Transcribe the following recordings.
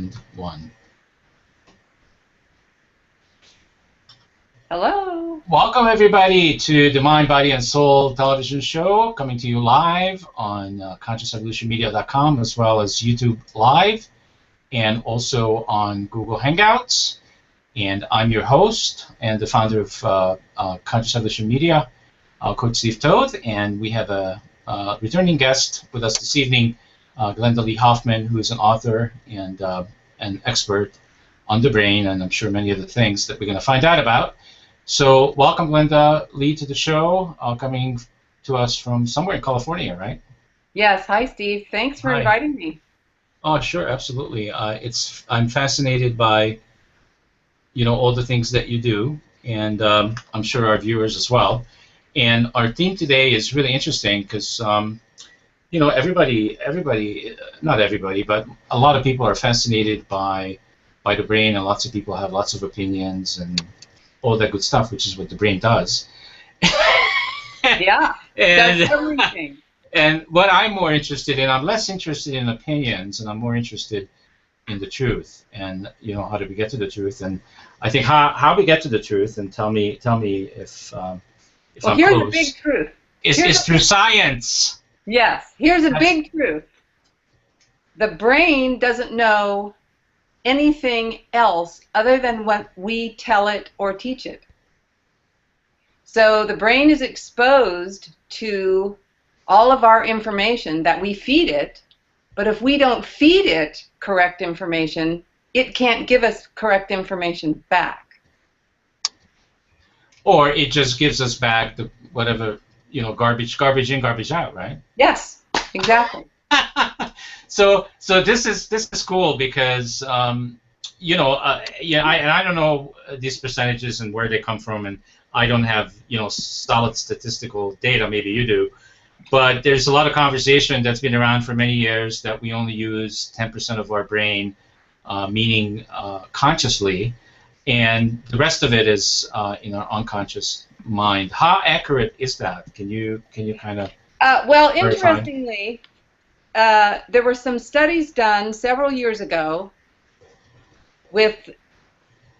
and 1. Hello. Welcome everybody to the Mind, Body, and Soul television show, coming to you live on consciousevolutionmedia.com, as well as YouTube Live, and also on Google Hangouts. And I'm your host and the founder of Conscious Evolution Media, Coach Steve Toth, and we have a returning guest with us this evening, Glynda-Lee Hoffman, who is an author and an expert on the brain, and I'm sure many other things that we're going to find out about. So welcome, Glynda-Lee, to the show, coming to us from somewhere in California, right? Yes. Hi, Steve. Thanks for inviting me. Oh, sure, absolutely. I'm fascinated by all the things that you do, and I'm sure our viewers as well. And our theme today is really interesting because everybody, not everybody, but a lot of people are fascinated by the brain, and lots of people have lots of opinions and all that good stuff, which is what the brain does. Yeah, and, that's everything. And what I'm more interested in, I'm less interested in opinions, and I'm more interested in the truth, and how do we get to the truth? And I think how we get to the truth, and tell me if well, I'm here's close, a big truth. Is through science. Yes, here's a big truth. The brain doesn't know anything else other than what we tell it or teach it. So the brain is exposed to all of our information that we feed it, but if we don't feed it correct information, it can't give us correct information back. Or it just gives us back the whatever, garbage in, garbage out, right? Yes, exactly. So this is cool because I don't know these percentages and where they come from, and I don't have solid statistical data. Maybe you do, but there's a lot of conversation that's been around for many years that we only use 10% of our brain, meaning consciously, and the rest of it is in our unconscious mind. How accurate is that? Can you kind of well, verify? Interestingly, there were some studies done several years ago with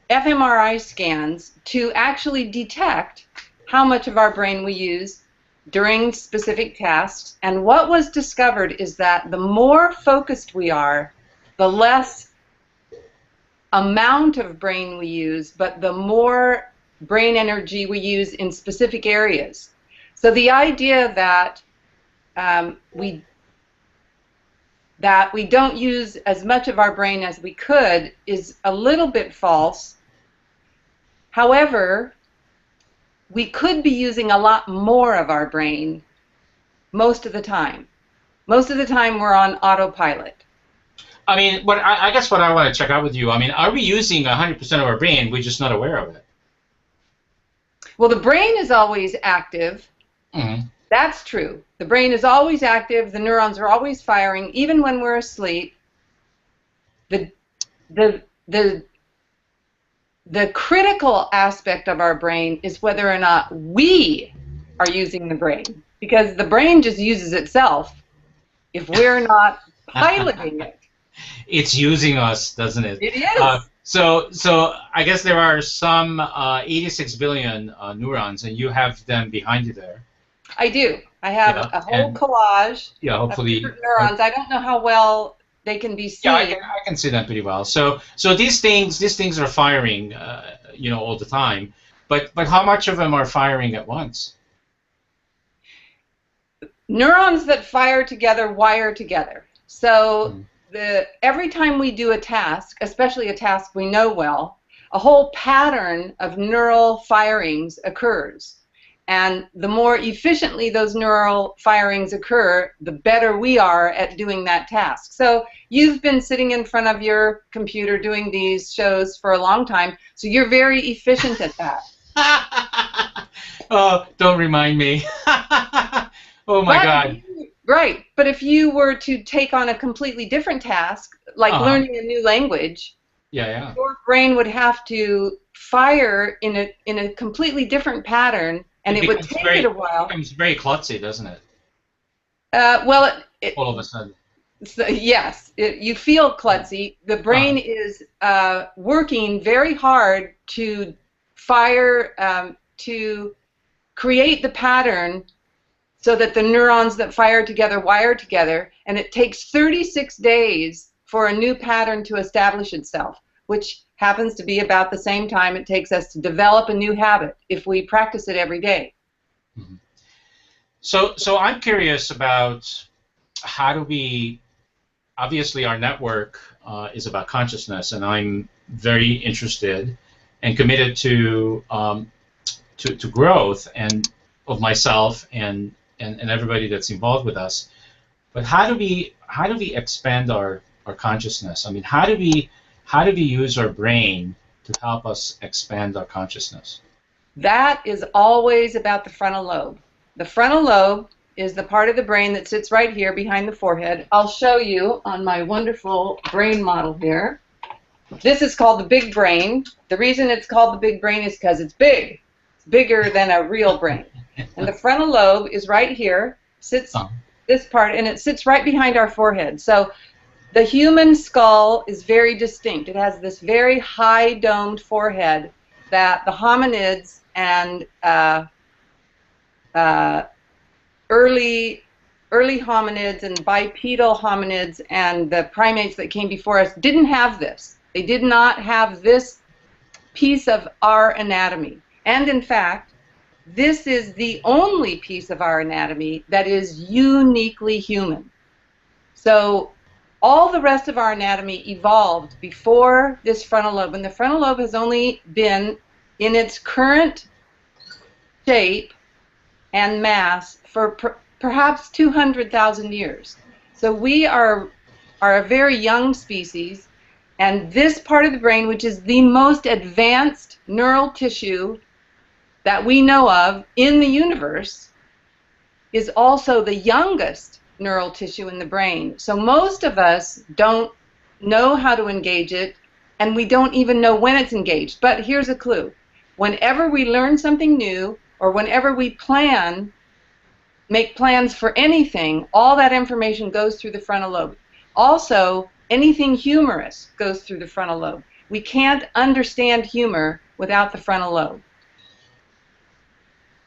fMRI scans to actually detect how much of our brain we use during specific tasks. And what was discovered is that the more focused we are, the less amount of brain we use, but the more brain energy we use in specific areas. So the idea that we don't use as much of our brain as we could is a little bit false. However, we could be using a lot more of our brain most of the time. Most of the time we're on autopilot. I mean, I guess what I want to check out with you, I mean, are we using 100% of our brain, we're just not aware of it? Well, the brain is always active. Mm-hmm. That's true. The brain is always active. The neurons are always firing, even when we're asleep. The critical aspect of our brain is whether or not we are using the brain, because the brain just uses itself if we're not piloting it. It's using us, doesn't it? It is. So I guess there are some 86 billion neurons, and you have them behind you there. I do. I have a whole collage of different neurons. I don't know how well they can be seen. Yeah, I can see them pretty well. So these things are firing, all the time. But how much of them are firing at once? Neurons that fire together wire together. So every time we do a task, especially a task we know well, a whole pattern of neural firings occurs. And the more efficiently those neural firings occur, the better we are at doing that task. So you've been sitting in front of your computer doing these shows for a long time, so you're very efficient at that. Oh, don't remind me. Oh my God. Right, but if you were to take on a completely different task, like learning a new language, your brain would have to fire in a completely different pattern. And it would take it a while. It becomes very klutzy, doesn't it? Well, all of a sudden. So, yes, you feel klutzy. The brain is working very hard to fire, to create the pattern so that the neurons that fire together wire together, and it takes 36 days for a new pattern to establish itself, which happens to be about the same time it takes us to develop a new habit if we practice it every day. Mm-hmm. So I'm curious about how do we, obviously our network is about consciousness, and I'm very interested and committed to growth and of myself and everybody that's involved with us. But how do we expand our consciousness? I mean, how do we use our brain to help us expand our consciousness? That is always about the frontal lobe. The frontal lobe is the part of the brain that sits right here behind the forehead. I'll show you on my wonderful brain model here. This is called the big brain. The reason it's called the big brain is because it's big. It's bigger than a real brain. And the frontal lobe is right here, sits this part, and it sits right behind our forehead. So the human skull is very distinct. It has this very high domed forehead that the hominids and early hominids and bipedal hominids and the primates that came before us didn't have this. They did not have this piece of our anatomy. And in fact, this is the only piece of our anatomy that is uniquely human. So all the rest of our anatomy evolved before this frontal lobe, and the frontal lobe has only been in its current shape and mass for perhaps 200,000 years. So we are a very young species, and this part of the brain, which is the most advanced neural tissue that we know of in the universe, is also the youngest neural tissue in the brain. So most of us don't know how to engage it, and we don't even know when it's engaged. But here's a clue. Whenever we learn something new, or whenever we make plans for anything, all that information goes through the frontal lobe. Also, anything humorous goes through the frontal lobe. We can't understand humor without the frontal lobe.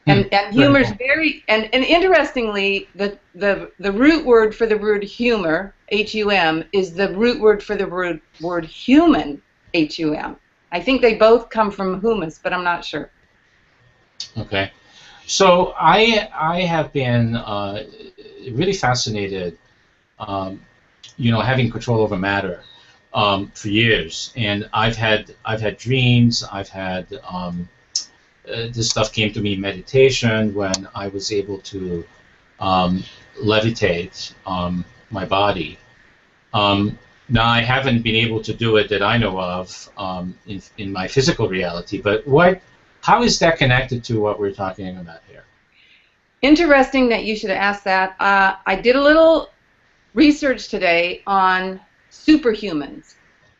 And humor is and interestingly, the root word for the word humor, H-U-M, is the root word for the word human, H-U-M. I think they both come from humus, but I'm not sure. Okay. So I have been really fascinated, having control over matter for years, and I've had dreams. I've had this stuff came to me in meditation when I was able to levitate my body. Now I haven't been able to do it that I know of in my physical reality, but how is that connected to what we're talking about here? Interesting that you should ask that. I did a little research today on superhumans,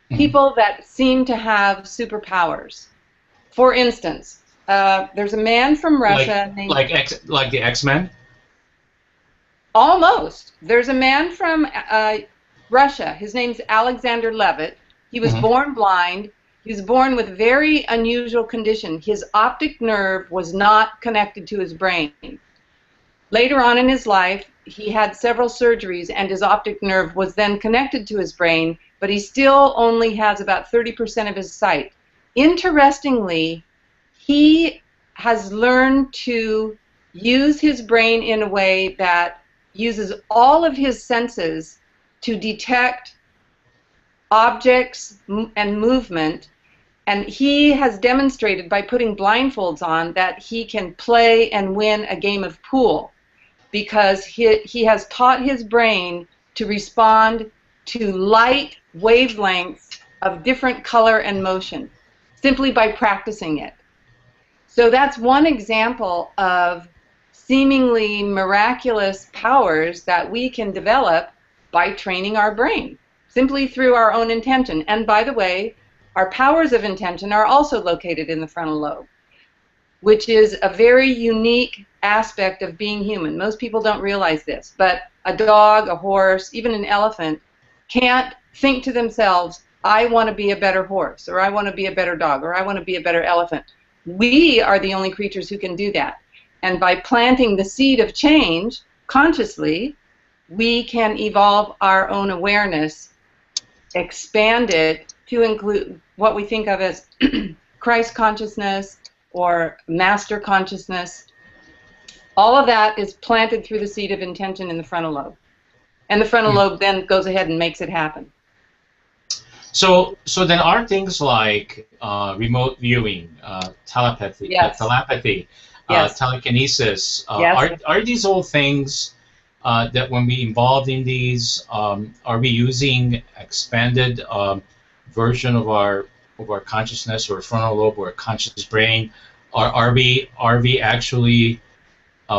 people that seem to have superpowers. For instance, there's a man from Russia named... Like the X-Men? Almost. There's a man from Russia. His name's Alexander Levitt. He was born blind. He was born with a very unusual condition. His optic nerve was not connected to his brain. Later on in his life, he had several surgeries, and his optic nerve was then connected to his brain, but he still only has about 30% of his sight. Interestingly, he has learned to use his brain in a way that uses all of his senses to detect objects and movement. And he has demonstrated by putting blindfolds on that he can play and win a game of pool because he has taught his brain to respond to light wavelengths of different color and motion simply by practicing it. So that's one example of seemingly miraculous powers that we can develop by training our brain, simply through our own intention. And by the way, our powers of intention are also located in the frontal lobe. which is a very unique aspect of being human. Most people don't realize this, but a dog, a horse, even an elephant can't think to themselves, I want to be a better horse, or I want to be a better dog, or I want to be a better elephant. We are the only creatures who can do that. And by planting the seed of change consciously, we can evolve our own awareness, expand it to include what we think of as Christ consciousness or master consciousness. All of that is planted through the seed of intention in the frontal lobe. And the frontal lobe then goes ahead and makes it happen. So then are things like remote viewing, telepathy, Yes. Yes. telekinesis, Yes. are these all things that when we involved in these, are we using expanded version of our consciousness or frontal lobe or conscious brain? Are we actually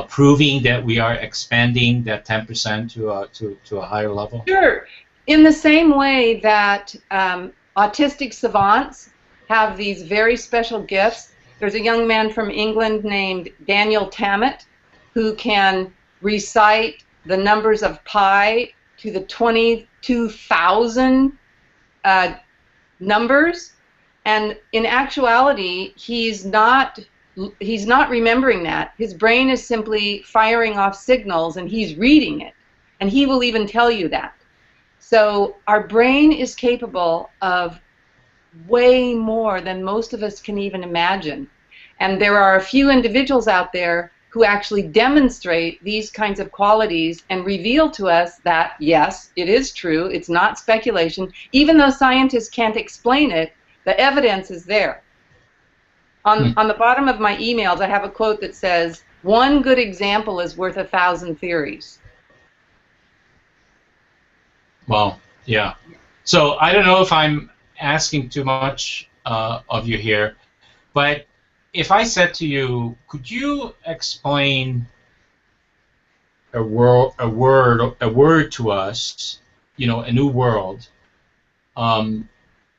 proving that we are expanding that 10% to a higher level? Sure. In the same way that autistic savants have these very special gifts, there's a young man from England named Daniel Tammet who can recite the numbers of pi to the 22,000 numbers, and in actuality he's not remembering that. His brain is simply firing off signals and he's reading it, and he will even tell you that. So our brain is capable of way more than most of us can even imagine. And there are a few individuals out there who actually demonstrate these kinds of qualities and reveal to us that, yes, it is true, it's not speculation. Even though scientists can't explain it, the evidence is there. On the bottom of my emails, I have a quote that says, "One good example is worth 1,000 theories." Well, yeah. So I don't know if I'm asking too much of you here, but if I said to you, could you explain a word to us, a new world,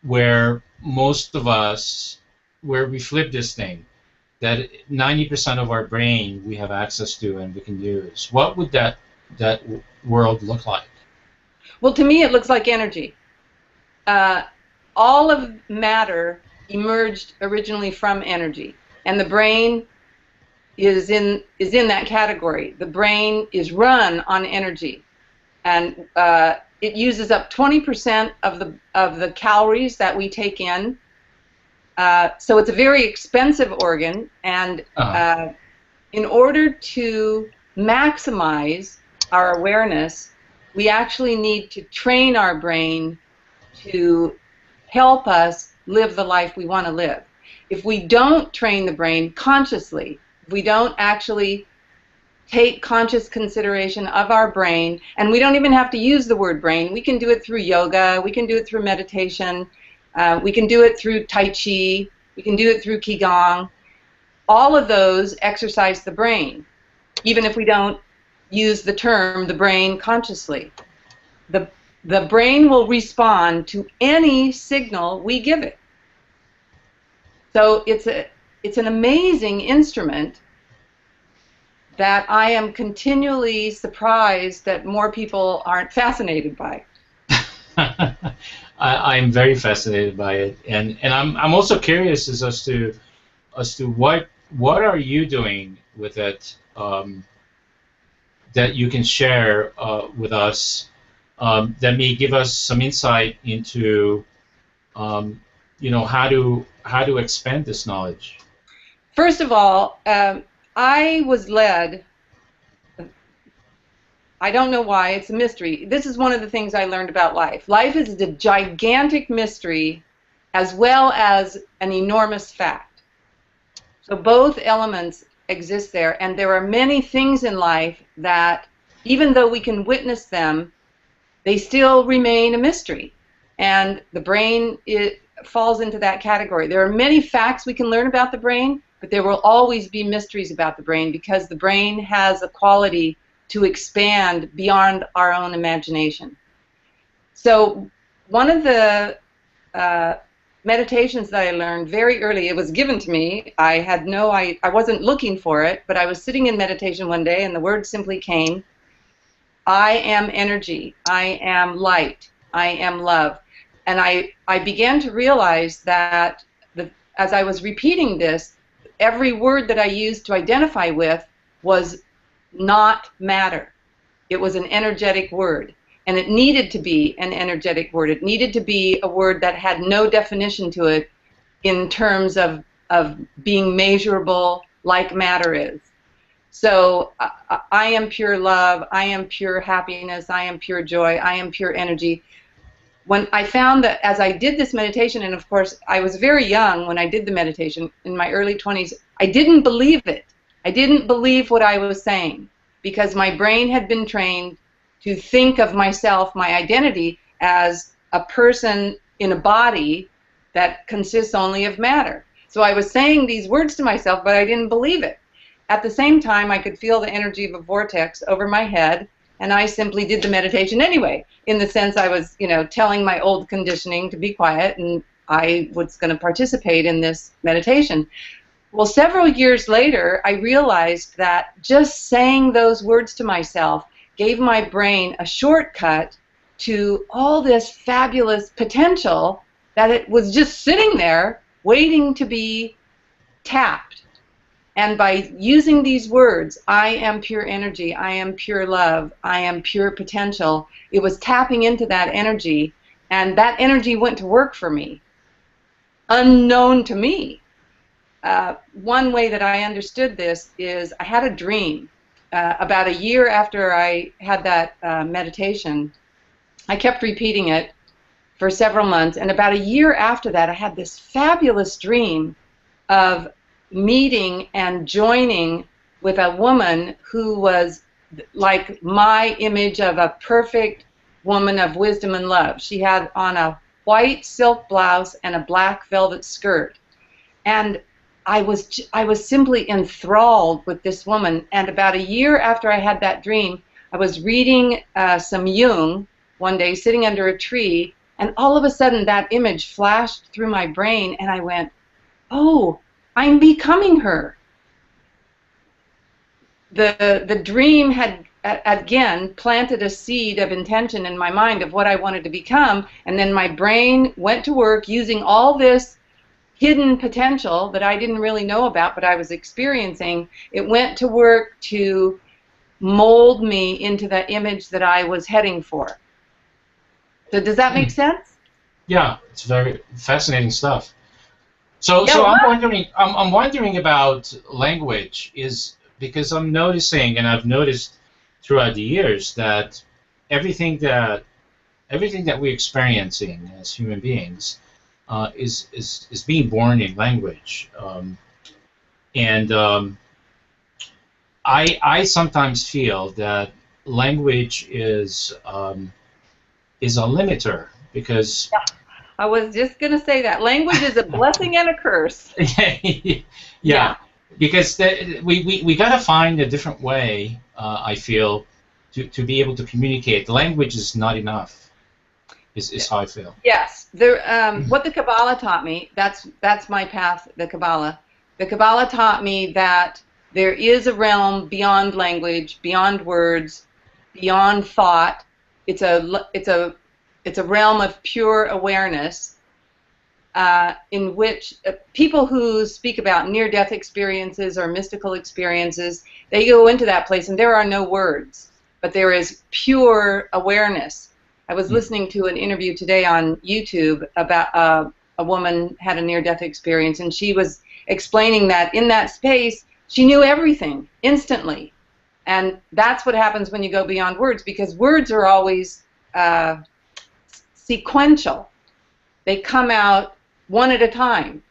where most of us, where we flip this thing, that 90% of our brain we have access to and we can use, what would that world look like? Well, to me, it looks like energy. All of matter emerged originally from energy, and the brain is in that category. The brain is run on energy, and it uses up 20% of the calories that we take in. So it's a very expensive organ, and in order to maximize our awareness, we actually need to train our brain to help us live the life we want to live. If we don't train the brain consciously, if we don't actually take conscious consideration of our brain, and we don't even have to use the word brain, we can do it through yoga, we can do it through meditation, we can do it through Tai Chi, we can do it through Qigong. All of those exercise the brain, even if we don't use the term the brain consciously. The brain will respond to any signal we give it. So it's an amazing instrument that I am continually surprised that more people aren't fascinated by. I'm very fascinated by it, and I'm also curious as to what are you doing with it that you can share with us that may give us some insight into how to expand this knowledge. First of all, I was led. I don't know why, it's a mystery. This is one of the things I learned about life. Life is a gigantic mystery as well as an enormous fact. So both elements exist there, and there are many things in life that, even though we can witness them, they still remain a mystery. And the brain, it falls into that category. There are many facts we can learn about the brain, but there will always be mysteries about the brain because the brain has a quality to expand beyond our own imagination. So one of the meditations that I learned very early. It was given to me. I wasn't looking for it, but I was sitting in meditation one day and the word simply came. I am energy. I am light. I am love. And I began to realize that as I was repeating this, every word that I used to identify with was not matter. It was an energetic word. And it needed to be an energetic word. It needed to be a word that had no definition to it in terms of being measurable like matter is. So I am pure love. I am pure happiness. I am pure joy. I am pure energy. When I found that as I did this meditation, and of course I was very young when I did the meditation, in my early 20s, I didn't believe it. I didn't believe what I was saying because my brain had been trained to think of myself, my identity, as a person in a body that consists only of matter. So I was saying these words to myself, but I didn't believe it. At the same time, I could feel the energy of a vortex over my head, and I simply did the meditation anyway, in the sense I was, telling my old conditioning to be quiet, and I was going to participate in this meditation. Well, several years later, I realized that just saying those words to myself gave my brain a shortcut to all this fabulous potential that it was just sitting there waiting to be tapped. And by using these words, I am pure energy, I am pure love, I am pure potential, it was tapping into that energy, and that energy went to work for me, unknown to me. One way that I understood this is I had a dream. About a year after I had that meditation, I kept repeating it for several months, and about a year after that, I had this fabulous dream of meeting and joining with a woman who was like my image of a perfect woman of wisdom and love. She had on a white silk blouse and a black velvet skirt, and I was simply enthralled with this woman. And about a year after I had that dream, I was reading some Jung one day, sitting under a tree, and all of a sudden that image flashed through my brain, and I went, "Oh, I'm becoming her." The dream had again planted a seed of intention in my mind of what I wanted to become, and then my brain went to work using all this hidden potential that I didn't really know about, but I was experiencing. It went to work to mold me into the image that I was heading for. So does that make sense? Yeah, it's very fascinating stuff. So, Yeah, so I'm wondering about language, is because I'm noticing, and I've noticed throughout the years, that everything that we're experiencing as human beings is being born in language, and I sometimes feel that language is a limiter because. Yeah. I was just going to say that. Language is a blessing and a curse. Yeah, because we got to find a different way, I feel, to be able to communicate. Language is not enough, is how I feel. Yes. What the Kabbalah taught me, that's my path, the Kabbalah. The Kabbalah taught me that there is a realm beyond language, beyond words, beyond thought. It's a realm of pure awareness in which people who speak about near-death experiences or mystical experiences, they go into that place and there are no words, but there is pure awareness. I was listening to an interview today on YouTube about a woman had a near-death experience, and she was explaining that in that space she knew everything instantly. And that's what happens when you go beyond words, because words are always sequential. They come out one at a time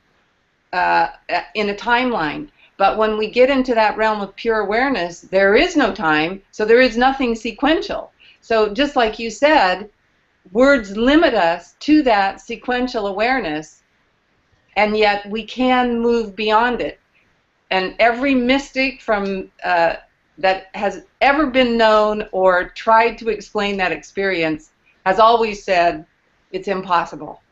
in a timeline. But when we get into that realm of pure awareness, there is no time, so there is nothing sequential. So just like you said, words limit us to that sequential awareness, and yet we can move beyond it. And every mystic from that has ever been known or tried to explain that experience has always said it's impossible.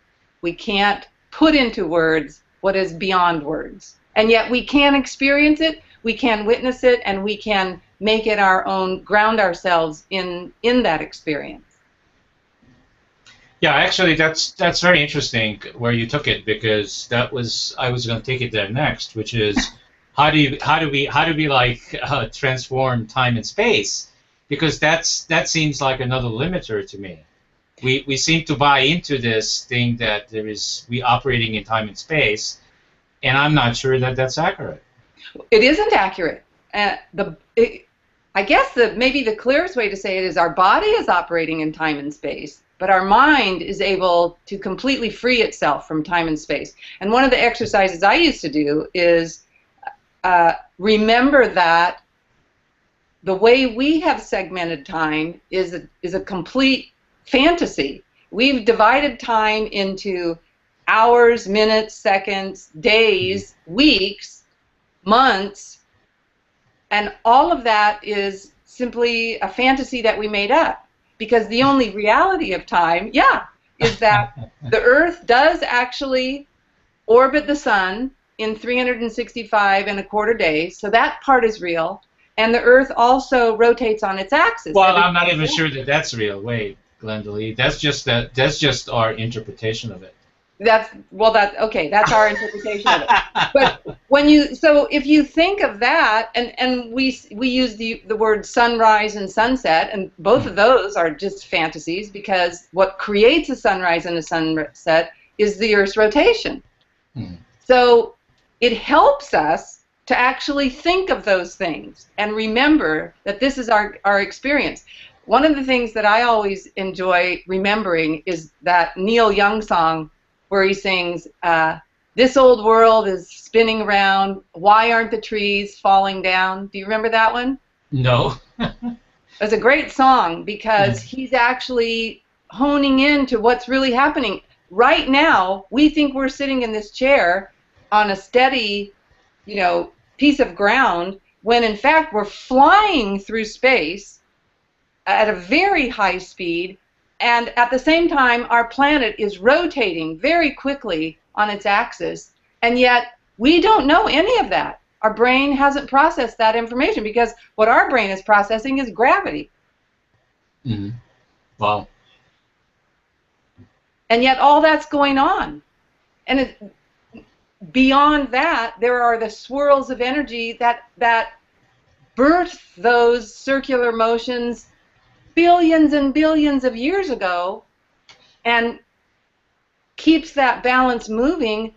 We can't put into words what is beyond words. And yet we can experience it, we can witness it, and we can make it our own, ground ourselves in that experience. Yeah, actually, that's very interesting where you took it, because I was going to take it there next, which is how do we like transform time and space, because that seems like another limiter to me. We seem to buy into this thing that we operating in time and space, and I'm not sure that that's accurate. It isn't accurate. I guess maybe the clearest way to say it is our body is operating in time and space, but our mind is able to completely free itself from time and space. And one of the exercises I used to do is remember that the way we have segmented time is a complete fantasy. We've divided time into hours, minutes, seconds, days, weeks, months, and all of that is simply a fantasy that we made up, because the only reality of time, is that the Earth does actually orbit the sun in 365 and a quarter days, so that part is real, and the Earth also rotates on its axis. Well, I'm not even sure that that's real. Wait, Glynda-Lee, that's just our interpretation of it. Okay, that's our interpretation of it. But if you think of that, and we use the word sunrise and sunset, and both of those are just fantasies, because what creates a sunrise and a sunset is the Earth's rotation. So it helps us to actually think of those things and remember that this is our experience. One of the things that I always enjoy remembering is that Neil Young song where he sings, "This old world is spinning around, why aren't the trees falling down?" Do you remember that one? No. It's a great song, because he's actually honing in to what's really happening. Right now, we think we're sitting in this chair on a steady, piece of ground, when in fact we're flying through space at a very high speed, and at the same time our planet is rotating very quickly on its axis, and yet we don't know any of that. Our brain hasn't processed that information, because what our brain is processing is gravity. Wow. And yet all that's going on. And beyond that, there are the swirls of energy that birth those circular motions billions and billions of years ago, and keeps that balance moving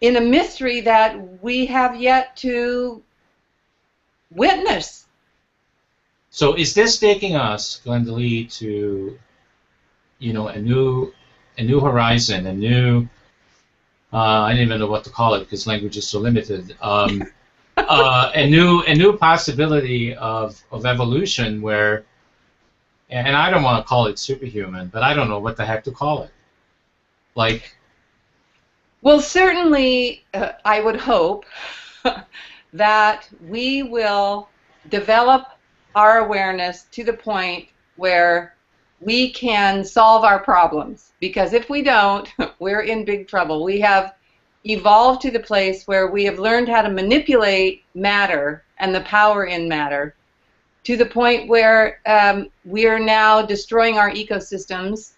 in a mystery that we have yet to witness. So is this taking us, Glynda-Lee, to a new horizon, a new I don't even know what to call it, because language is so limited. A new possibility of evolution where, and I don't want to call it superhuman, but I don't know what the heck to call it. Well, certainly, I would hope that we will develop our awareness to the point where we can solve our problems. Because if we don't, we're in big trouble. We have evolved to the place where we have learned how to manipulate matter and the power in matter, to the point where we are now destroying our ecosystems,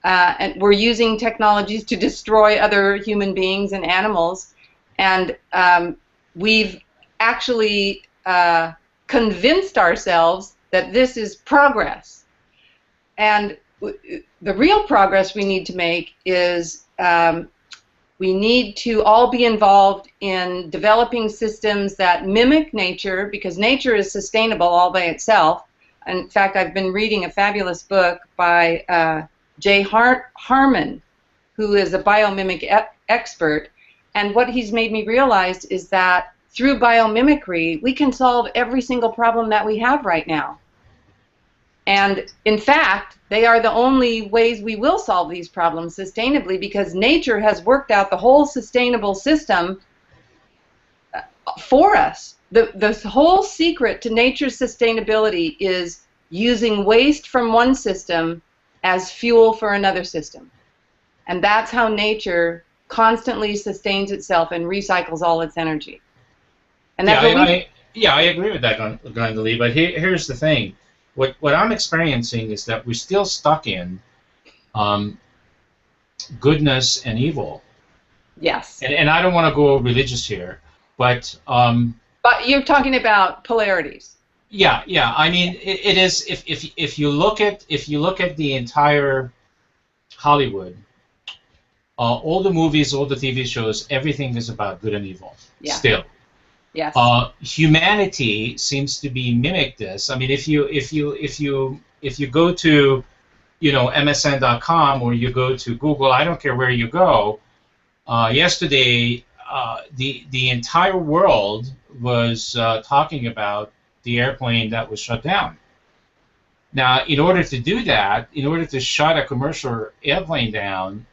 and we're using technologies to destroy other human beings and animals, and we've actually convinced ourselves that this is progress. And the real progress we need to make is we need to all be involved in developing systems that mimic nature, because nature is sustainable all by itself. In fact, I've been reading a fabulous book by Jay Harmon, who is a biomimic expert, and what he's made me realize is that through biomimicry, we can solve every single problem that we have right now. And in fact, they are the only ways we will solve these problems sustainably, because nature has worked out the whole sustainable system for us. The whole secret to nature's sustainability is using waste from one system as fuel for another system. And that's how nature constantly sustains itself and recycles all its energy. And that's I agree with that, Glynda-Lee. But here's the thing: what I'm experiencing is that we're still stuck in goodness and evil. Yes. And I don't want to go religious here, but you're talking about polarities. Yeah. I mean, it is if you look at the entire Hollywood, all the movies, all the TV shows, everything is about good and evil. Yeah. Still. Yes. Humanity seems to be mimic this. I mean, if you go to, MSN.com or you go to Google, I don't care where you go. Yesterday, the entire world was talking about the airplane that was shut down. Now, in order to do that, in order to shut a commercial airplane down,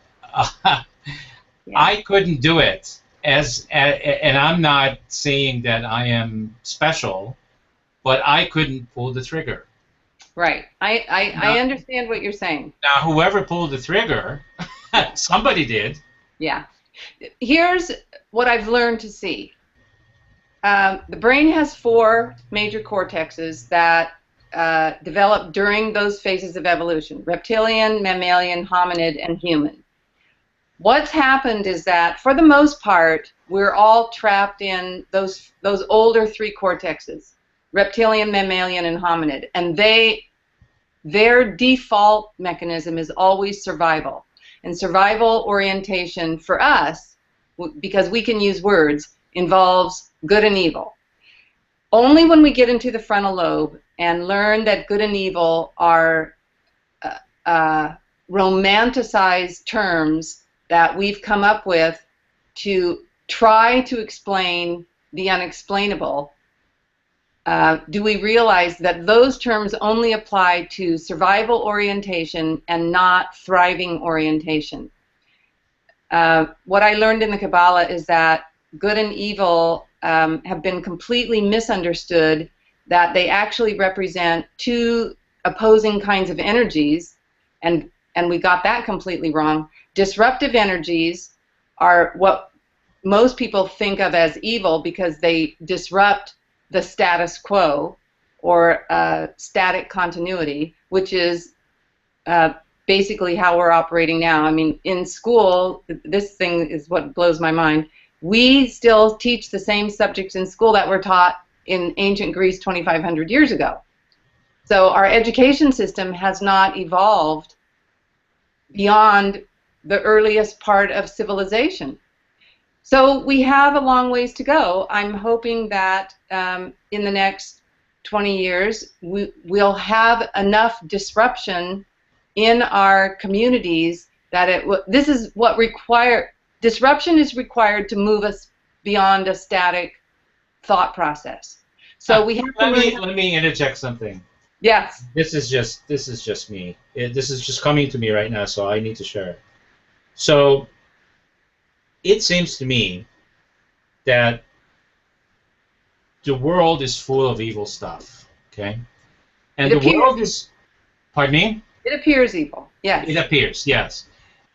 I couldn't do it. And I'm not saying that I am special, but I couldn't pull the trigger. Right. I understand what you're saying. Now, whoever pulled the trigger, somebody did. Yeah. Here's what I've learned to see. The brain has 4 major cortexes that develop during those phases of evolution: reptilian, mammalian, hominid, and human. What's happened is that, for the most part, we're all trapped in those older 3 cortexes: reptilian, mammalian, and hominid, and their default mechanism is always survival. And survival orientation for us, because we can use words, involves good and evil. Only when we get into the frontal lobe and learn that good and evil are romanticized terms that we've come up with to try to explain the unexplainable, do we realize that those terms only apply to survival orientation and not thriving orientation. What I learned in the Kabbalah is that good and evil have been completely misunderstood, that they actually represent 2 opposing kinds of energies, and we got that completely wrong. Disruptive energies are what most people think of as evil because they disrupt the status quo, or static continuity, which is basically how we're operating now. I mean, in school, this thing is what blows my mind. We still teach the same subjects in school that were taught in ancient Greece 2,500 years ago. So our education system has not evolved beyond the earliest part of civilization. So we have a long ways to go. I'm hoping that in the next 20 years we'll have enough disruption in our communities that this is what disruption is required to move us beyond a static thought process. So we have to let me interject something. Yes. This is just me. This is just coming to me right now, so I need to share it. So it seems to me that the world is full of evil stuff, okay? And the world is, pardon me? It appears evil, yes. It appears, yes.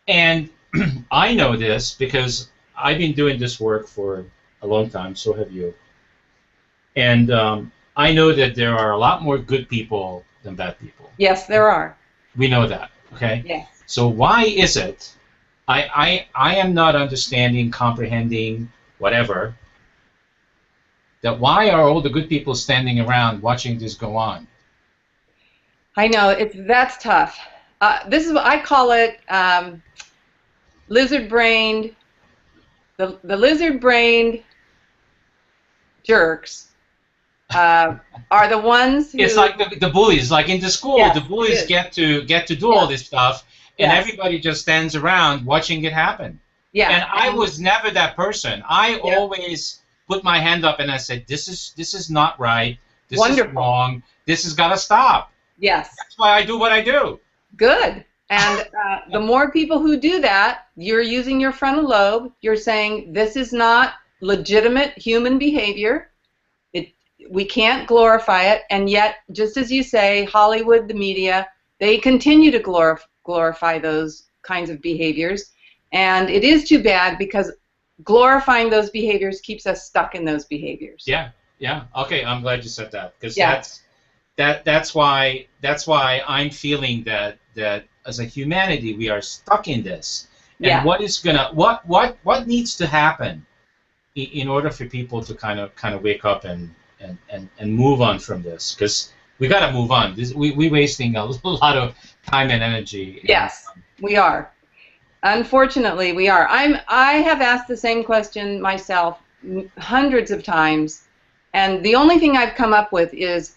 And I know this because I've been doing this work for a long time, so have you. And I know that there are a lot more good people than bad people. Yes, there are. We know that, okay? Yes. So why is it, I am not understanding, comprehending, whatever, that why are all the good people standing around watching this go on? I know, that's tough. This is what I call it, lizard-brained, the lizard-brained jerks are the ones who... It's like the bullies, like in the school, yes, the bullies get to do all this stuff, and yes, everybody just stands around watching it happen. Yeah. And I was never that person. I always put my hand up and I said, this is not right, this Wonderful. is wrong, this has got to stop. Yes. That's why I do what I do. Good. And the more people who do that, you're using your frontal lobe, you're saying this is not legitimate human behavior, we can't glorify it, and yet, just as you say, Hollywood, the media, they continue to glorify those kinds of behaviors, and it is too bad because glorifying those behaviors keeps us stuck in those behaviors. Yeah, yeah. Okay, I'm glad you said that, because that's why I'm feeling that as a humanity we are stuck in this. And what needs to happen in order for people to kind of wake up and move on from this? Because we got to move on. We're wasting a lot of time and energy. Yes, we are. Unfortunately, we are. I have asked the same question myself hundreds of times, and the only thing I've come up with is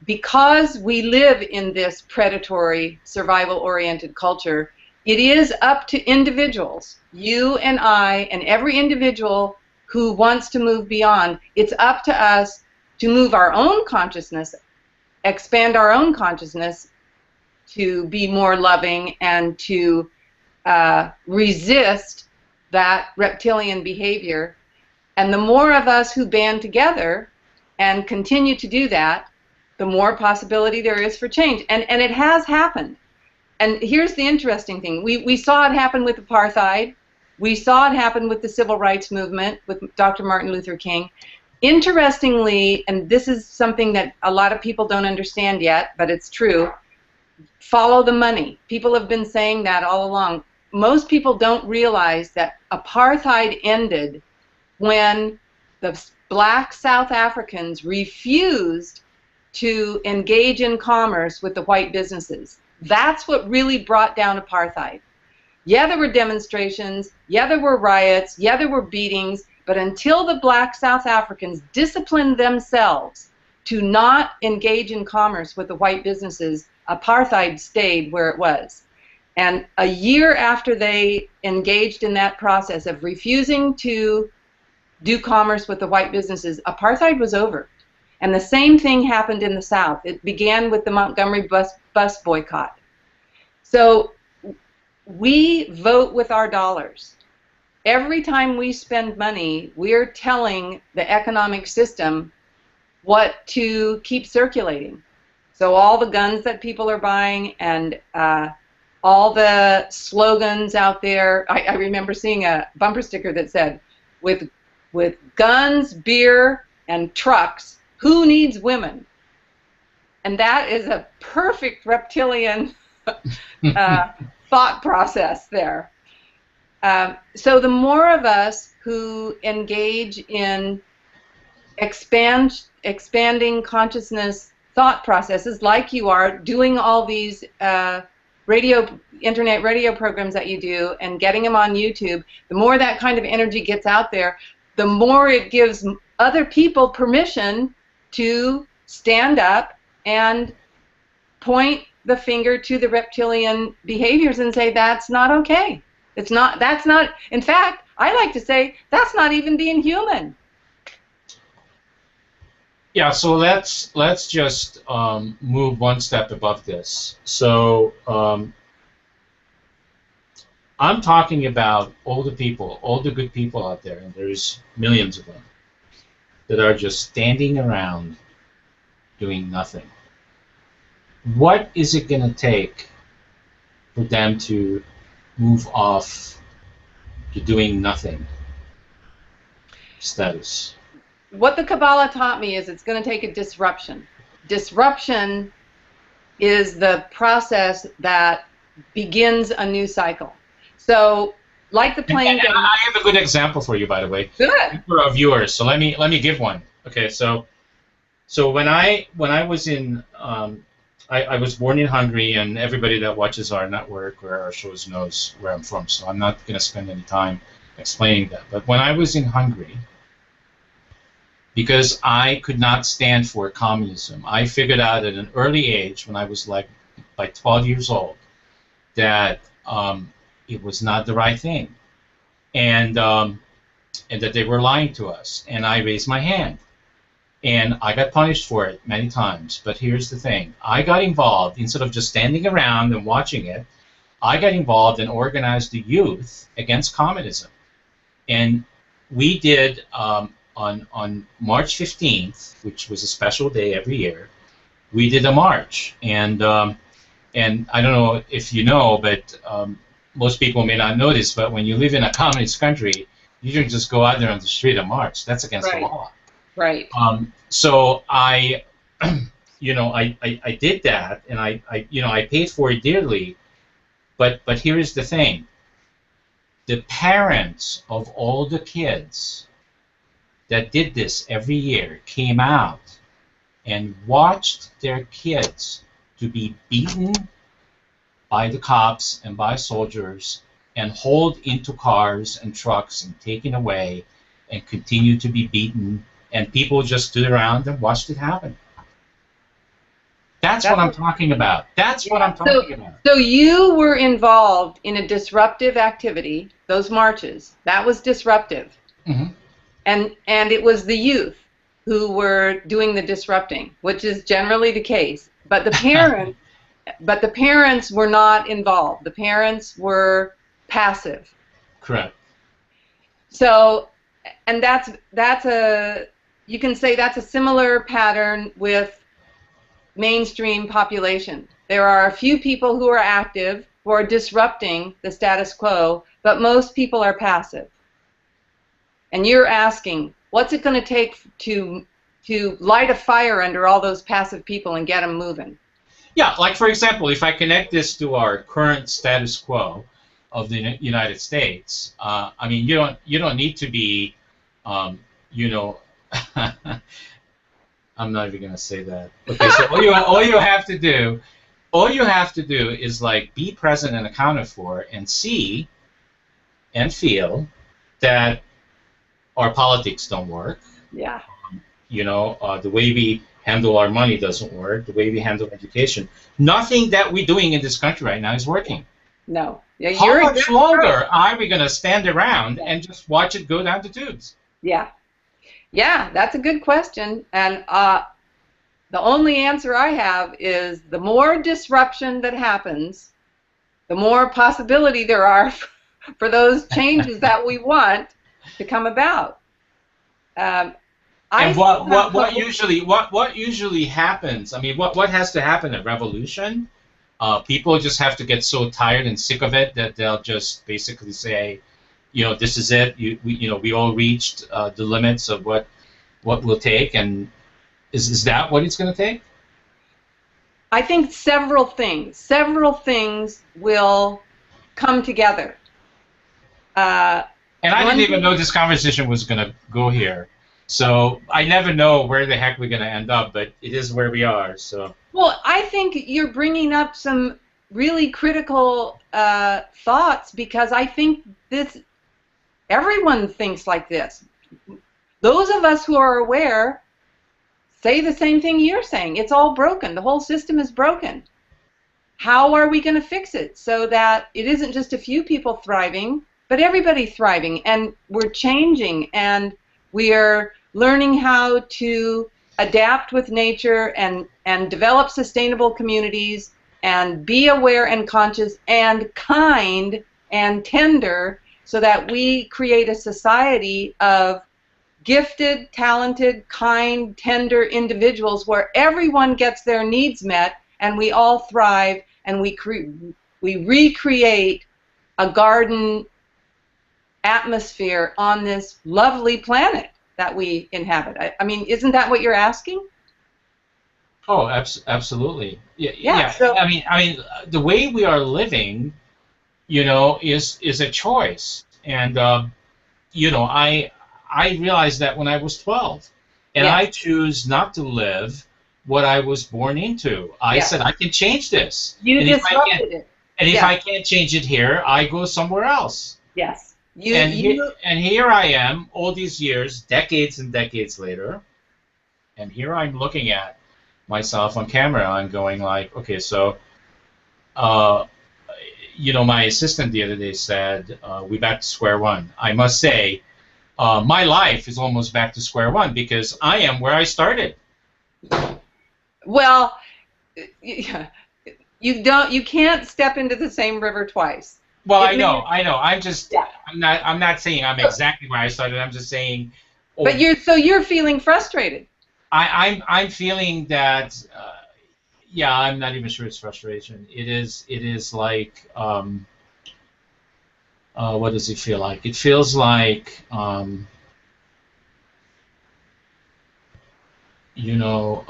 because we live in this predatory, survival-oriented culture, it is up to individuals, you and I, and every individual who wants to move beyond. It's up to us to move our own consciousness, expand our own consciousness to be more loving and to resist that reptilian behavior. And the more of us who band together and continue to do that, the more possibility there is for change. And it has happened. And here's the interesting thing. We saw it happen with apartheid. We saw it happen with the civil rights movement with Dr. Martin Luther King. Interestingly, and this is something that a lot of people don't understand yet, but it's true, follow the money. People have been saying that all along. Most people don't realize that apartheid ended when the black South Africans refused to engage in commerce with the white businesses. That's what really brought down apartheid. Yeah, there were demonstrations, yeah, there were riots, yeah, there were beatings, but until the black South Africans disciplined themselves to not engage in commerce with the white businesses, apartheid stayed where it was. And a year after they engaged in that process of refusing to do commerce with the white businesses, apartheid was over. And the same thing happened in the South. It began with the Montgomery bus boycott. So we vote with our dollars. Every time we spend money, we're telling the economic system what to keep circulating. So all the guns that people are buying and all the slogans out there. I remember seeing a bumper sticker that said, with guns, beer, and trucks, who needs women? And that is a perfect reptilian thought process there. So the more of us who engage in expanding consciousness thought processes, like you are doing all these internet radio programs that you do and getting them on YouTube, the more that kind of energy gets out there, the more it gives other people permission to stand up and point the finger to the reptilian behaviors and say that's not okay. It's not. That's not. In fact, I like to say that's not even being human. Yeah. So let's just move one step above this. So I'm talking about all the people, all the good people out there, and there's millions of them, that are just standing around doing nothing. What is it going to take for them to move off to doing nothing status? What the Kabbalah taught me is it's going to take a disruption. Disruption is the process that begins a new cycle. So, like the plane. And I have a good example for you, by the way. Good. For our viewers, so let me give one. Okay, so when I was in I was born in Hungary, and everybody that watches our network or our shows knows where I'm from, so I'm not going to spend any time explaining that. But when I was in Hungary, because I could not stand for communism, I figured out at an early age, when I was like 12 years old, that it was not the right thing, and that they were lying to us. And I raised my hand. And I got punished for it many times. But here's the thing. I got involved, instead of just standing around and watching it, I got involved and organized the youth against communism. And we did, on March 15th, which was a special day every year, we did a march. And I don't know if you know, but most people may not notice, but when you live in a communist country, you don't just go out there on the street and march. That's against the law. Right. So I, I did that, and I paid for it dearly. But here is the thing: the parents of all the kids that did this every year came out and watched their kids to be beaten by the cops and by soldiers and hauled into cars and trucks and taken away and continue to be beaten, and people just stood around and watched it happen. That's what I'm talking about. That's what I'm talking about. So you were involved in a disruptive activity, those marches. That was disruptive. Mm-hmm. And it was the youth who were doing the disrupting, which is generally the case. But the parents were not involved. The parents were passive. Correct. So, and you can say that's a similar pattern with mainstream population. There are a few people who are active, who are disrupting the status quo, but most people are passive. And you're asking, what's it going to take to light a fire under all those passive people and get them moving? Yeah, like for example, if I connect this to our current status quo of the United States, I mean, you don't need to be, I'm not even gonna say that. Okay, so all you have to do is like be present and accounted for, and see and feel that our politics don't work. Yeah. The way we handle our money doesn't work. The way we handle education, nothing that we're doing in this country right now is working. No. Yeah, How much longer are we gonna stand around and just watch it go down the tubes? Yeah. Yeah, that's a good question, and the only answer I have is the more disruption that happens, the more possibility there are for those changes that we want to come about. And what usually happens? I mean, what has to happen? A revolution? People just have to get so tired and sick of it that they'll just basically say, this is it. We all reached the limits of what we'll take, and is that what it's going to take? I think several things will come together. And I didn't even know this conversation was going to go here, so I never know where the heck we're going to end up, but it is where we are. So. Well, I think you're bringing up some really critical thoughts, because I think everyone thinks like this. Those of us who are aware say the same thing you're saying. It's all broken. The whole system is broken. How are we going to fix it so that it isn't just a few people thriving, but everybody thriving? And we're changing, and we are learning how to adapt with nature and develop sustainable communities and be aware and conscious and kind and tender, so that we create a society of gifted, talented, kind, tender individuals where everyone gets their needs met and we all thrive, and we recreate a garden atmosphere on this lovely planet that we inhabit. I mean, isn't that what you're asking? Oh, absolutely. Yeah. So, I mean, the way we are living, is a choice, and I realized that when I was 12, and I choose not to live what I was born into. I said, I can change this. You disrupted it. And if I can't change it here, I go somewhere else. Yes. And here I am, all these years, decades and decades later, and here I'm looking at myself on camera and going like, okay, so, my assistant the other day said, we're back to square one. I must say, my life is almost back to square one, because I am where I started. Well, you can't step into the same river twice. Well, I know. I'm not saying I'm exactly where I started. I'm just saying. But you're feeling frustrated. I'm feeling that. I'm not even sure it's frustration. It is like What does it feel like? It feels like, you know,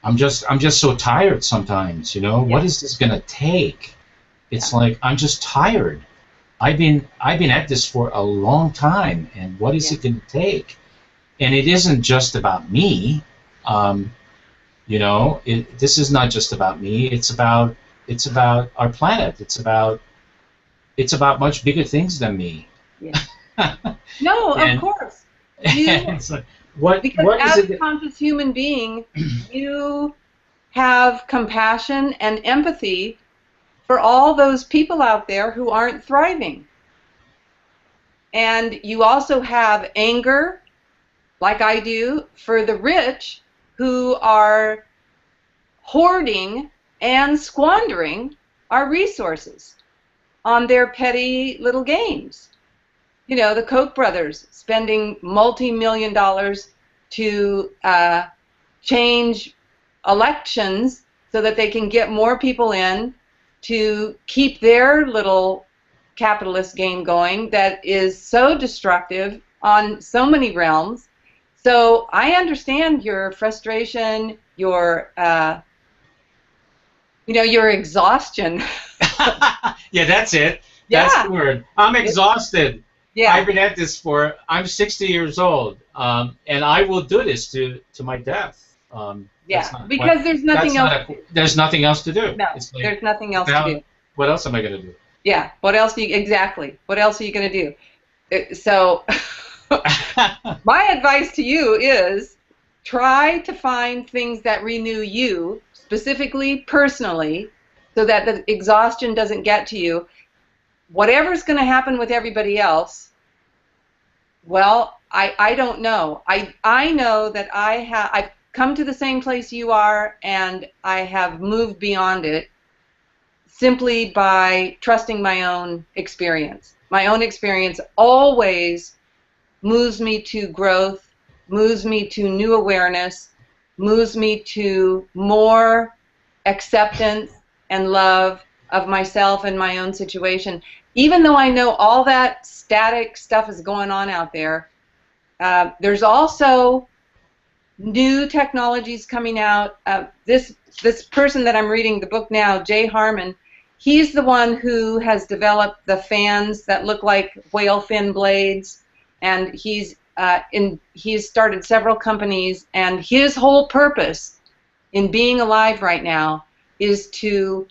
I'm just so tired sometimes. You know, what is this gonna take? It's like I'm just tired. I've been at this for a long time, and what is it gonna take? And it isn't just about me. Um, you know, this is not just about me. It's about our planet. It's about much bigger things than me. Yeah. No, of And, course. and it's like, what Because is as a it? conscious human being, you have compassion and empathy for all those people out there who aren't thriving. And you also have anger, like I do, for the rich who are hoarding and squandering our resources on their petty little games. You know, the Koch brothers spending multi-million dollars to change elections so that they can get more people in to keep their little capitalist game going that is so destructive on so many realms. So I understand your frustration, your your exhaustion. Yeah, that's it. That's Yeah. the word. I'm exhausted. Yeah. I've been at this I'm 60 years old, and I will do this to my death. Yeah, because there's nothing else to do. There's nothing else to do. No, It's like, there's nothing else to do. what else am I going to do? Yeah, what else exactly. What else are you going to do? So my advice to you is try to find things that renew you, specifically personally, so that the exhaustion doesn't get to you. Whatever's going to happen with everybody else, well, I don't know. I know that I've come to the same place you are, and I have moved beyond it simply by trusting my own experience. My own experience always moves me to growth, moves me to new awareness, moves me to more acceptance and love of myself and my own situation. Even though I know all that static stuff is going on out there, there's also new technologies coming out. This person that I'm reading the book now, Jay Harmon, he's the one who has developed the fans that look like whale fin blades, and he's started several companies, and his whole purpose in being alive right now is to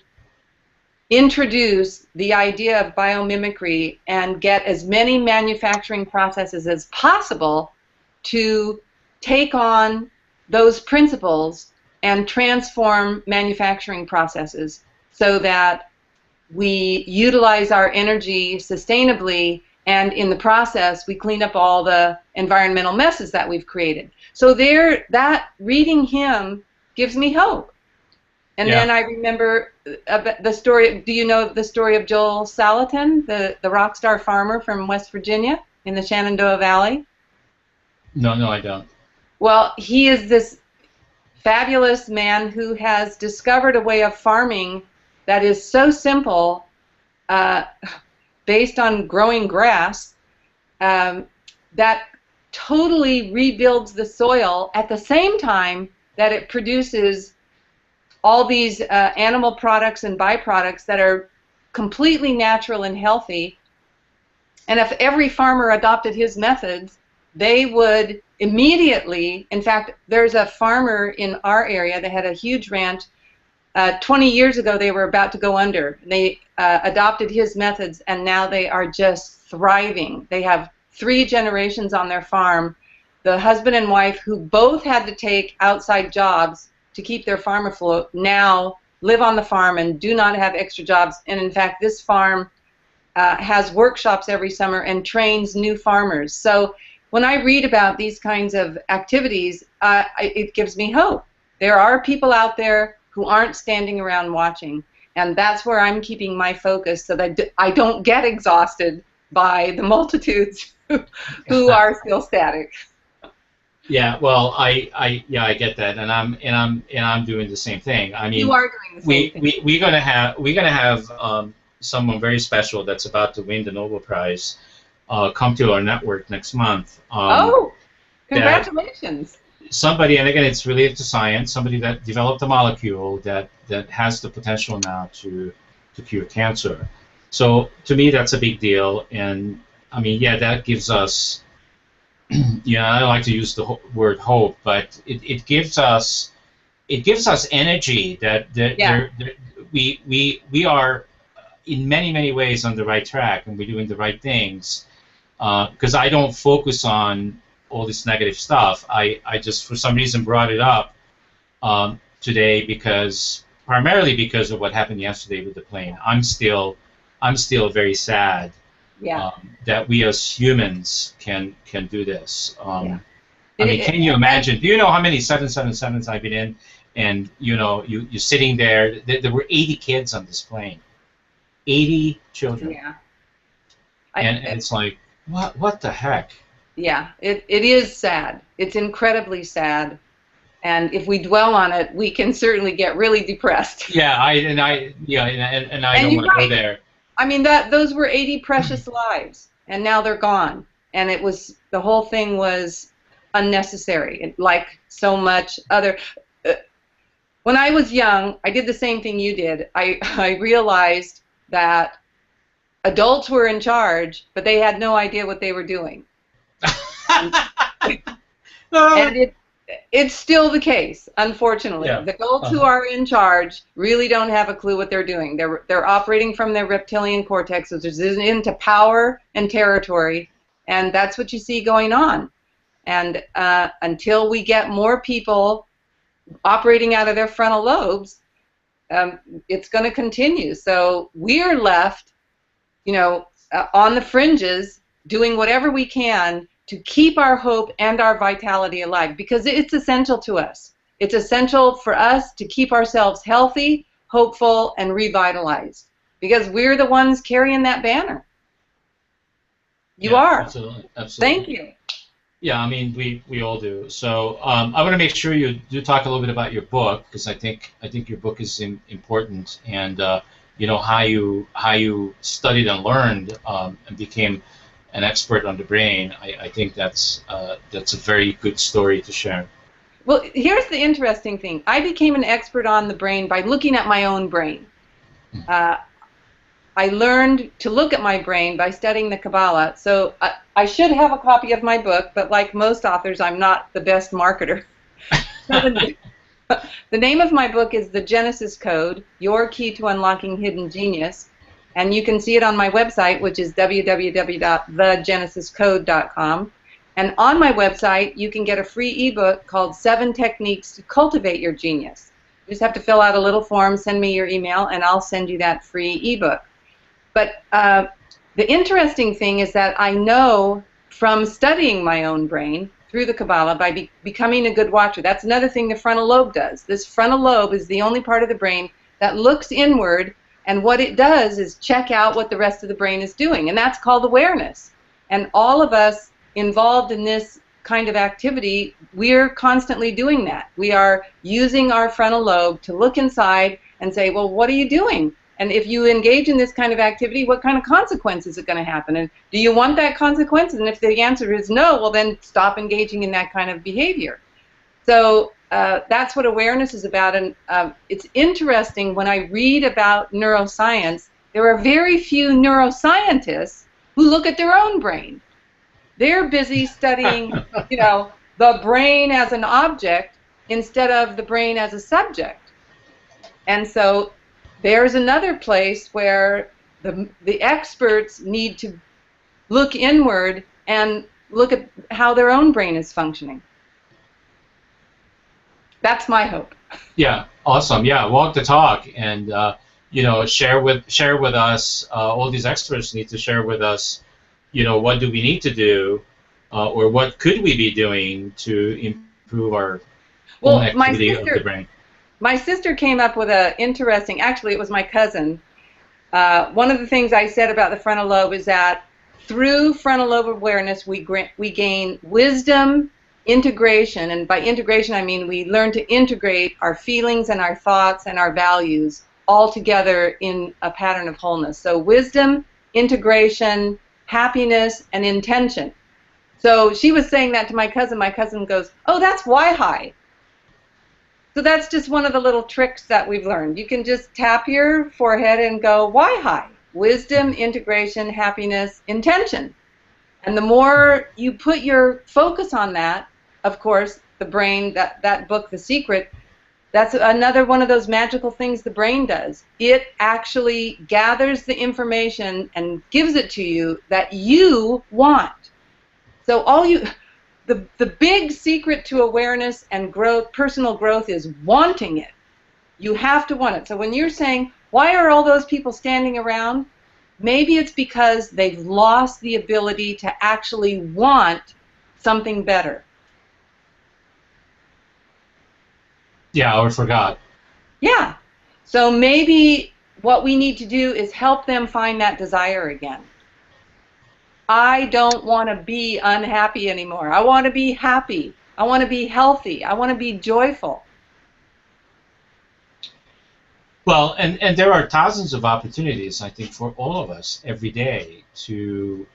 introduce the idea of biomimicry and get as many manufacturing processes as possible to take on those principles and transform manufacturing processes so that we utilize our energy sustainably, and in the process we clean up all the environmental messes that we've created. So that reading him gives me hope. And then I remember the story. Do you know the story of Joel Salatin, the rock star farmer from West Virginia in the Shenandoah Valley? No, I don't. Well, he is this fabulous man who has discovered a way of farming that is so simple, based on growing grass, that totally rebuilds the soil at the same time that it produces all these animal products and byproducts that are completely natural and healthy. And if every farmer adopted his methods, they would immediately, in fact, there's a farmer in our area that had a huge ranch. 20 years ago, they were about to go under. They adopted his methods, and now they are just thriving. They have 3 generations on their farm. The husband and wife, who both had to take outside jobs to keep their farm afloat, now live on the farm and do not have extra jobs. And in fact, this farm has workshops every summer and trains new farmers. So when I read about these kinds of activities, it gives me hope. There are people out there who aren't standing around watching, and that's where I'm keeping my focus so that I don't get exhausted by the multitudes who are still static. Yeah, well, I get that, and I'm doing the same thing. I You mean, are doing the same thing. we're gonna have someone very special that's about to win the Nobel Prize come to our network next month. Oh, That congratulations. somebody, and again, it's related to science. Somebody that developed a molecule that has the potential now to cure cancer. So to me, that's a big deal, and I mean, yeah, that gives us. Yeah, I don't like to use the word hope, but it gives us energy that Yeah. we are in many ways on the right track and we're doing the right things. Because I don't focus on all this negative stuff. I just for some reason brought it up today because primarily because of what happened yesterday with the plane. I'm still very sad Yeah. that we as humans can do this. Yeah. I mean, can you And imagine? Do you know how many 777s I've been in? And you're sitting there. There were 80 kids on this plane, 80 children, yeah. and it's like, what the heck? Yeah, it is sad. It's incredibly sad. And if we dwell on it, we can certainly get really depressed. Yeah, I And don't you're want to go right. there. I mean, those were 80 precious lives, and now they're gone. And the whole thing was unnecessary, like so much other. uh, When I was young, I did the same thing you did. I realized that adults were in charge, but they had no idea what they were doing. And, and it's still the case, unfortunately. Yeah. The adults who are in charge really don't have a clue what they're doing. They're operating from their reptilian cortex, which is into power and territory, and that's what you see going on. And until we get more people operating out of their frontal lobes, it's going to continue. So we're left, on the fringes, doing whatever we can to keep our hope and our vitality alive, because it's essential to us. It's essential for us to keep ourselves healthy, hopeful, and revitalized, because we're the ones carrying that banner. You are. Absolutely. Thank you. Yeah, I mean, we all do. So I want to make sure you do talk a little bit about your book because I think your book is important, and how you studied and learned and became an expert on the brain. I think that's a very good story to share. Well, here's the interesting thing. I became an expert on the brain by looking at my own brain. I learned to look at my brain by studying the Kabbalah. So I should have a copy of my book, but like most authors, I'm not the best marketer. The name of my book is The Genesis Code, Your Key to Unlocking Hidden Genius. And you can see it on my website, which is www.thegenesiscode.com. And on my website, you can get a free ebook called 7 Techniques to Cultivate Your Genius. You just have to fill out a little form, send me your email, and I'll send you that free ebook. But the interesting thing is that I know from studying my own brain through the Kabbalah by becoming a good watcher. That's another thing the frontal lobe does. This frontal lobe is the only part of the brain that looks inward, and what it does is check out what the rest of the brain is doing, and that's called awareness. And all of us involved in this kind of activity, we're constantly doing that. We are using our frontal lobe to look inside and say, well, what are you doing? And if you engage in this kind of activity, what kind of consequences are going to happen? And do you want that consequence? And if the answer is no, well, then stop engaging in that kind of behavior. So that's what awareness is about. And it's interesting, when I read about neuroscience, there are very few neuroscientists who look at their own brain. They're busy studying, the brain as an object instead of the brain as a subject. And so there's another place where the experts need to look inward and look at how their own brain is functioning. That's my hope. Yeah, awesome. Yeah, walk the talk, and share with us. All these experts need to share with us. What do we need to do, or what could we be doing to improve our own activity of the brain? My sister came up with actually it was my cousin. One of the things I said about the frontal lobe is that through frontal lobe awareness we gain wisdom, integration, and by integration I mean we learn to integrate our feelings and our thoughts and our values all together in a pattern of wholeness. So wisdom, integration, happiness, and intention. So she was saying that to my cousin. My cousin goes, "Oh, that's why high." So that's just one of the little tricks that we've learned. You can just tap your forehead and go, why high? Wisdom, integration, happiness, intention. And the more you put your focus on that, of course, the brain, that book, The Secret, that's another one of those magical things the brain does. It actually gathers the information and gives it to you that you want. So the big secret to awareness and growth, personal growth, is wanting it. You have to want it. So when you're saying, why are all those people standing around? Maybe it's because they've lost the ability to actually want something better. Yeah, or forgot. Yeah. So maybe what we need to do is help them find that desire again. I don't want to be unhappy anymore. I want to be happy. I want to be healthy. I want to be joyful. Well, and there are thousands of opportunities, I think, for all of us every day to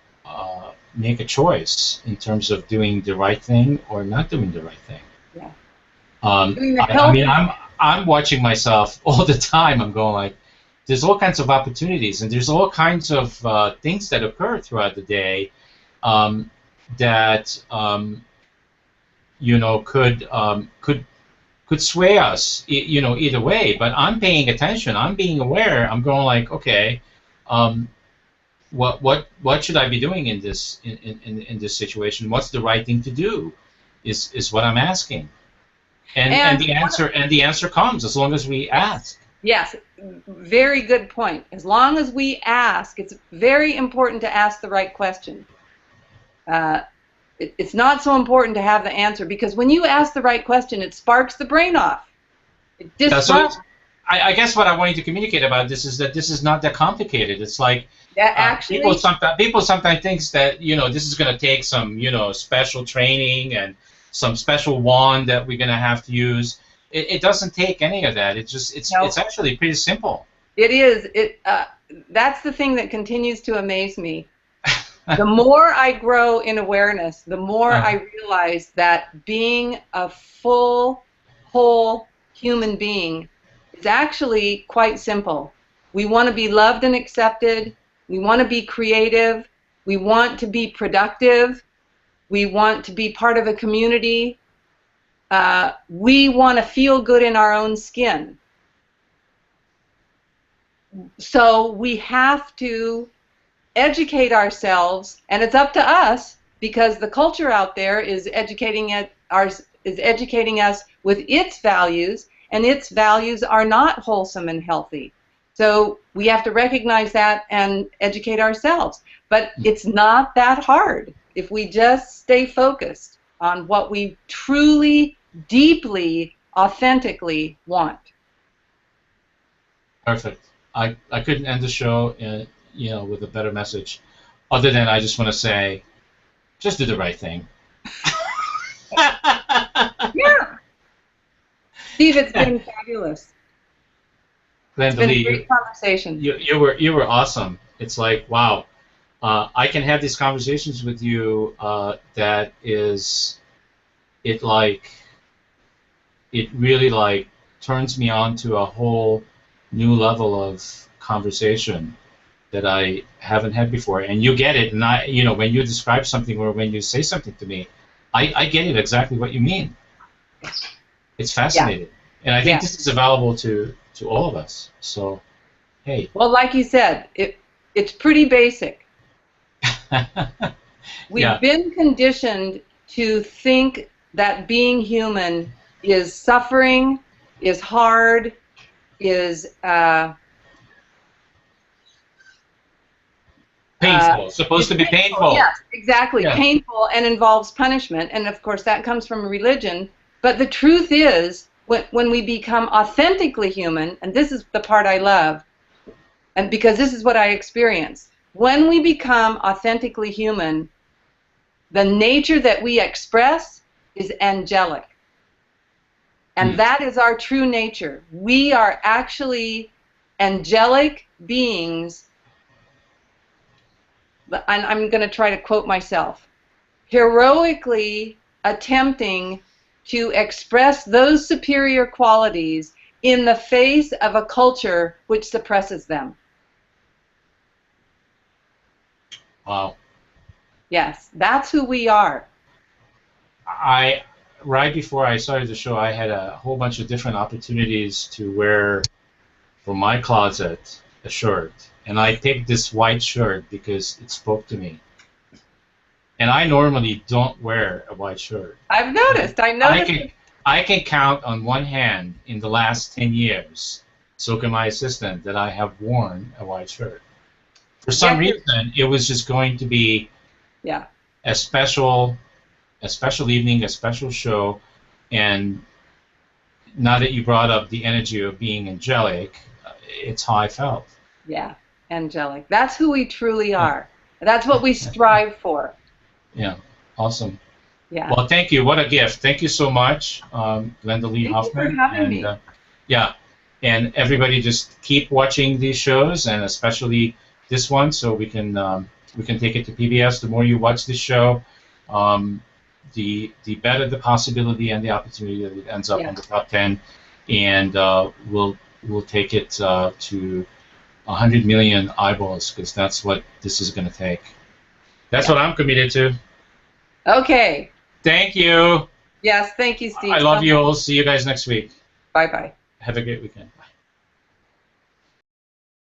make a choice in terms of doing the right thing or not doing the right thing. Yeah. I mean, I'm watching myself all the time. I'm going like, there's all kinds of opportunities, and there's all kinds of things that occur throughout the day that you know could sway us, you know, either way. But I'm paying attention. I'm being aware. I'm going like, okay, what should I be doing in this in this situation? What's the right thing to do? Is what I'm asking, and the answer comes as long as we ask. Yes, very good point. As long as we ask, it's very important to ask the right question. It's not so important to have the answer, because when you ask the right question, it sparks the brain off. I guess what I wanted to communicate about this is that this is not that complicated. It's like people sometimes think that, you know, this is going to take some, you know, special training and some special wand that we're going to have to use. It doesn't take any of that. It's actually pretty simple. It is. That's the thing that continues to amaze me. The more I grow in awareness, the more I realize that being a full, whole human being is actually quite simple. We want to be loved and accepted. We want to be creative. We want to be productive. We want to be part of a community. We want to feel good in our own skin. So we have to educate ourselves, and it's up to us, because the culture out there is educating us with its values, and its values are not wholesome and healthy. So we have to recognize that and educate ourselves. But it's not that hard if we just stay focused on what we truly, deeply, authentically want. Perfect. I couldn't end the show you know, with a better message, other than I just want to say, just do the right thing. Yeah. Steve, it's been fabulous. Glynda-Lee, it's been a great conversation. You were awesome. It's like, wow, I can have these conversations with you. That is, it really like turns me on to a whole new level of conversation that I haven't had before. And you get it, and you know, when you describe something or when you say something to me, I get it exactly what you mean. It's fascinating. Yeah. And I think this is available to all of us. So, hey. Well, like you said, it's pretty basic. We've been conditioned to think that being human is suffering, is hard, is painful. Supposed to be painful. Yes, exactly. Yeah. Painful and involves punishment. And of course that comes from religion. But the truth is, when we become authentically human, and this is the part I love, and because this is what I experienced, when we become authentically human, the nature that we express is angelic. And that is our true nature. We are actually angelic beings, and I'm going to try to quote myself, heroically attempting to express those superior qualities in the face of a culture which suppresses them. Wow. Yes, that's who we are. Right before I started the show, I had a whole bunch of different opportunities to wear from my closet a shirt, and I picked this white shirt because it spoke to me. And I normally don't wear a white shirt. I've noticed. I noticed. I can count on one hand in the last 10 years, so can my assistant, that I have worn a white shirt. For some reason, it was just going to be a special evening, a special show, and now that you brought up the energy of being angelic, it's how I felt. Yeah, angelic. That's who we truly are. That's what we strive for. Yeah, awesome. Yeah. Well, thank you. What a gift. Thank you so much, Glynda-Lee Hoffman. Thank you for having me. Yeah, and everybody just keep watching these shows, and especially this one, so we can take it to PBS. The more you watch this show, the better the possibility and the opportunity that it ends up on the top 10, and we'll take it to 100 million eyeballs, because that's what this is going to take. That's what I'm committed to. Okay. Thank you. Yes, thank you, Steve. I love you all. See you guys next week. Bye-bye. Have a great weekend.